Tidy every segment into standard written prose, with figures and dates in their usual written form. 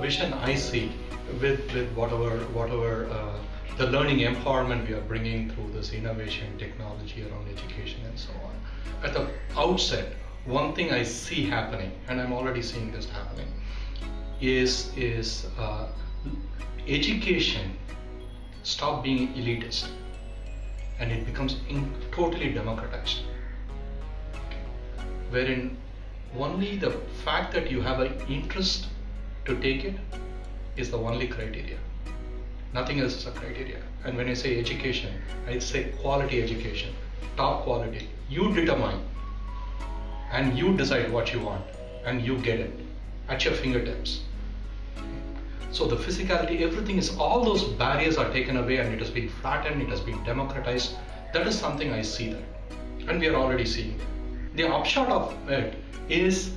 vision I see with whatever the learning empowerment we are bringing through this innovation, technology around education and so on. At the outset, one thing I see happening, and I'm already seeing this happening, is education stop being elitist and it becomes totally democratized, wherein only the fact that you have an interest to take it is the only criteria. Nothing else is a criteria. And when I say education, I say quality education, top quality. You determine and you decide what you want and you get it at your fingertips. So the physicality, everything is, all those barriers are taken away and it has been flattened, it has been democratized. That is something I see that. And we are already seeing it. The upshot of it is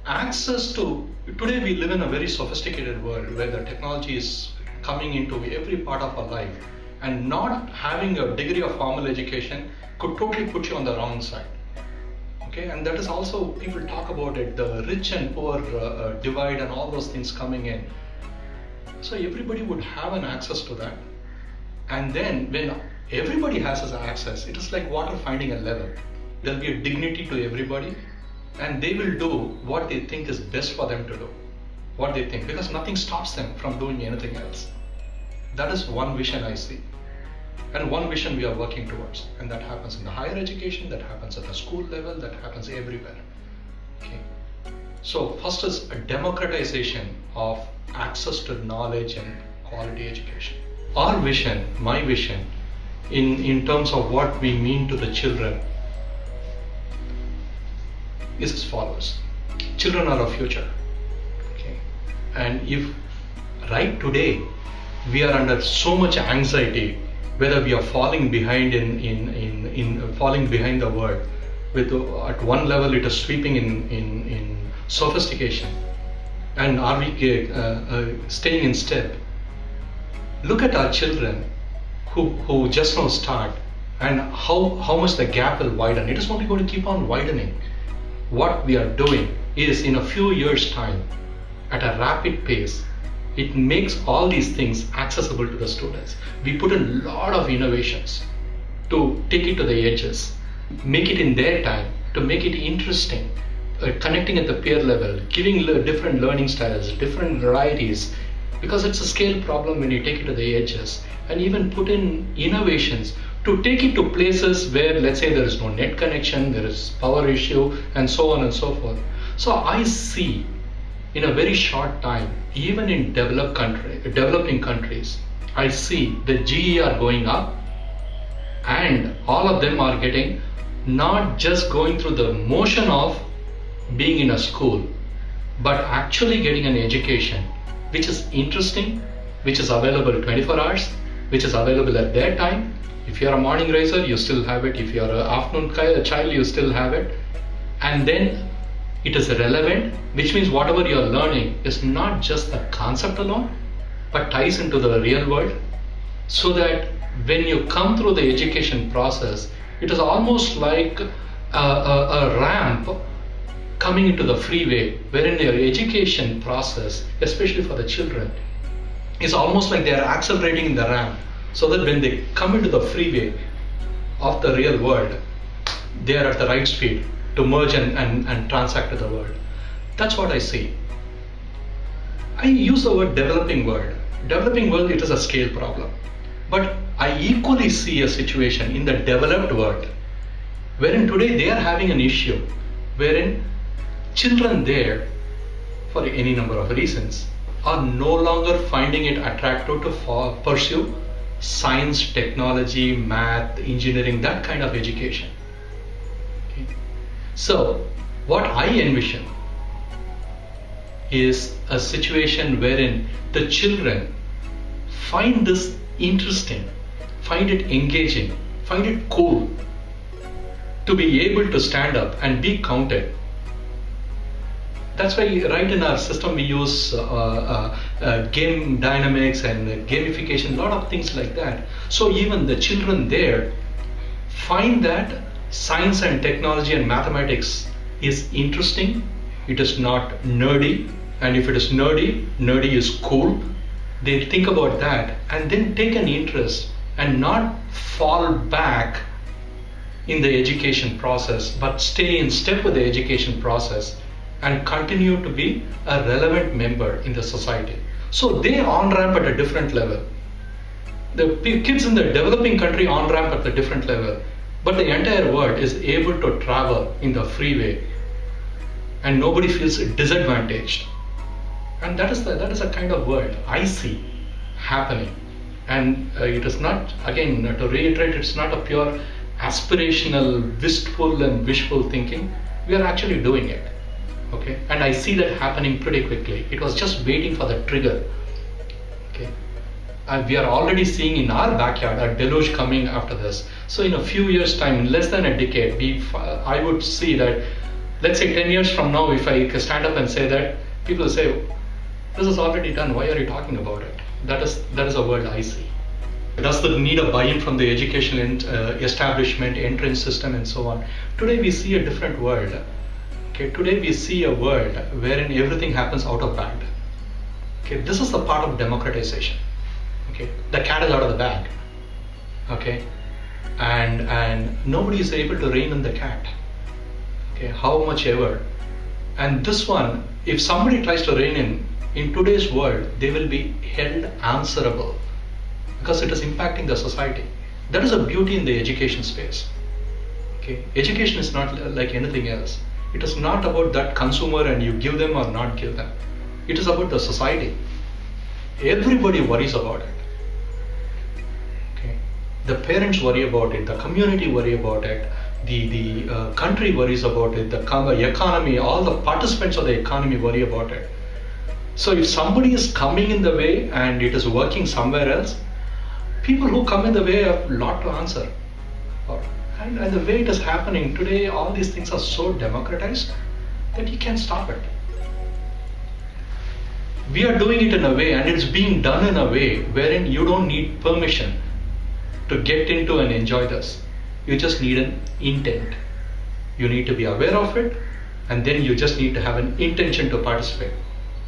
access to, today we live in a very sophisticated world where the technology is coming into every part of our life, and not having a degree of formal education could totally put you on the wrong side. Okay, and that is also, people talk about it, the rich and poor divide and all those things coming in. So everybody would have an access to that, and then when everybody has this access, it is like water finding a level. There will be a dignity to everybody, and they will do what they think is best for them to do, what they think, because nothing stops them from doing anything else. That is one vision I see, and one vision we are working towards, and that happens in the higher education, that happens at the school level, that happens everywhere. Okay. So first is a democratization of access to knowledge and quality education. Our vision, my vision, in terms of what we mean to the children is as follows. Children are our future. Okay. And if right today we are under so much anxiety, whether we are falling behind in falling behind the world, with at one level it is sweeping in sophistication, and are we staying in step? Look at our children who just now start, and how much the gap will widen. It is only going to keep on widening. What we are doing is, in a few years' time, at a rapid pace, it makes all these things accessible to the students. We put in a lot of innovations to take it to the edges, make it in their time, to make it interesting, connecting at the peer level, giving different learning styles, different varieties, because it's a scale problem when you take it to the edges, and even put in innovations to take it to places where, let's say, there is no net connection, there is power issue, and so on and so forth. So I see, in a very short time, even in developing countries, I see the GER going up, and all of them are getting, not just going through the motion of being in a school, but actually getting an education which is interesting, which is available 24 hours, which is available at their time. If you are a morning riser, you still have it. If you are an afternoon child, you still have it. And then it is relevant, which means whatever you are learning is not just the concept alone, but ties into the real world, so that when you come through the education process, it is almost like a ramp coming into the freeway, wherein your education process, especially for the children, is almost like they are accelerating in the ramp, so that when they come into the freeway of the real world, they are at the right speed to merge and transact with the world. That's what I see. I use the word developing world. Developing world, it is a scale problem. But I equally see a situation in the developed world, wherein today they are having an issue, wherein children there, for any number of reasons, are no longer finding it attractive to pursue science, technology, math, engineering, that kind of education. Okay. So what I envision is a situation wherein the children find this interesting, find it engaging, find it cool to be able to stand up and be counted. That's why right in our system we use game dynamics and gamification, a lot of things like that. So even the children there find that science and technology and mathematics is interesting, it is not nerdy, And if it is nerdy, nerdy is cool. They think about that and then take an interest and not fall back in the education process, but stay in step with the education process and continue to be a relevant member in the society. So they on-ramp at a different level. The kids in the developing country on-ramp at a different level, but the entire world is able to travel in the freeway and nobody feels disadvantaged. And that is a kind of world I see happening. And it is not, again, to reiterate, it's not a pure aspirational, wistful and wishful thinking. We are actually doing it. Okay, and I see that happening pretty quickly. It was just waiting for the trigger. Okay, and we are already seeing in our backyard a deluge coming after this. So in a few years' time, in less than a decade, I would see that, let's say 10 years from now, if I stand up and say that, people will say, this is already done, why are you talking about it? That is a world I see. Does the need a buy-in from the educational establishment, entrance system and so on? Today we see a different world. Okay, today we see a world wherein everything happens out of band. Okay, this is the part of democratization. Okay, the cat is out of the bag. Okay, and nobody is able to rein in the cat. Okay, how much ever. And this one, if somebody tries to rein in today's world, they will be held answerable because it is impacting the society. That is a beauty in the education space. Okay, education is not like anything else. It is not about that consumer and you give them or not give them. It is about the society. Everybody worries about it. Okay, the parents worry about it, the community worry about it, the country worries about it, the economy, all the participants of the economy worry about it. So if somebody is coming in the way and it is working somewhere else, people who come in the way have a lot to answer for. And the way it is happening today, all these things are so democratized that you can't stop it. We are doing it in a way, and it's being done in a way wherein you don't need permission to get into and enjoy this. You just need an intent. You need to be aware of it, and then you just need to have an intention to participate.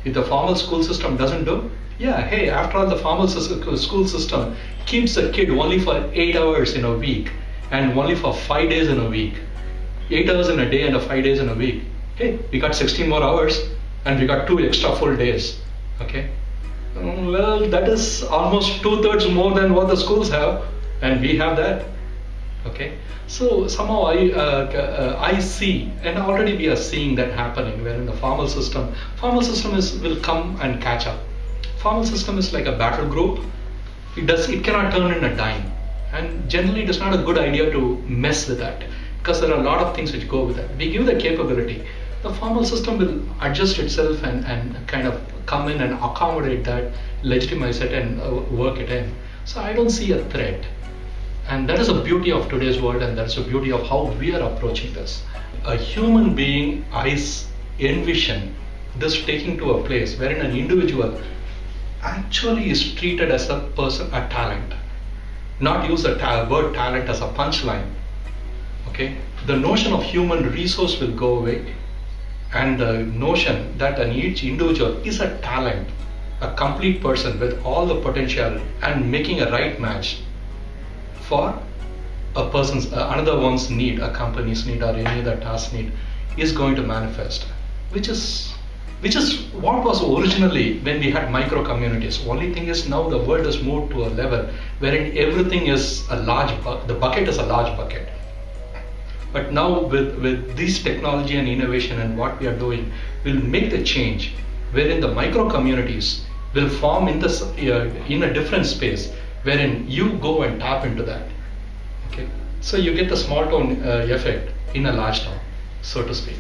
If the formal school system doesn't do, yeah, hey, after all, the formal school system keeps a kid only for 8 hours in a week and only for 5 days in a week. 8 hours in a day and 5 days in a week. Hey, we got 16 more hours and we got 2 extra full days. Okay. Well, that is almost 2/3 more than what the schools have, and we have that. Okay. So somehow I see, and already we are seeing that happening, where in the formal system will come and catch up. Formal system is like a battle group. It cannot turn in a dime, and generally it is not a good idea to mess with that because there are a lot of things which go with that. We give the capability. The formal system will adjust itself and kind of come in and accommodate that, legitimize it and work it in. So I don't see a threat. And that is the beauty of today's world, and that's the beauty of how we are approaching this. A human being, I envision this taking to a place wherein an individual actually is treated as a person, a talent. Not use the word talent as a punchline. Okay, the notion of human resource will go away, and the notion that each individual is a talent, a complete person with all the potential and making a right match for a person's another one's need, a company's need, or any other task need, is going to manifest, which is what was originally when we had micro communities. Only thing is now the world has moved to a level wherein everything is a large the bucket is a large bucket. But now with this technology and innovation and what we are doing, we'll make the change wherein the micro communities will form in this in a different space wherein you go and tap into that. Okay, so you get the small town effect in a large town, so to speak.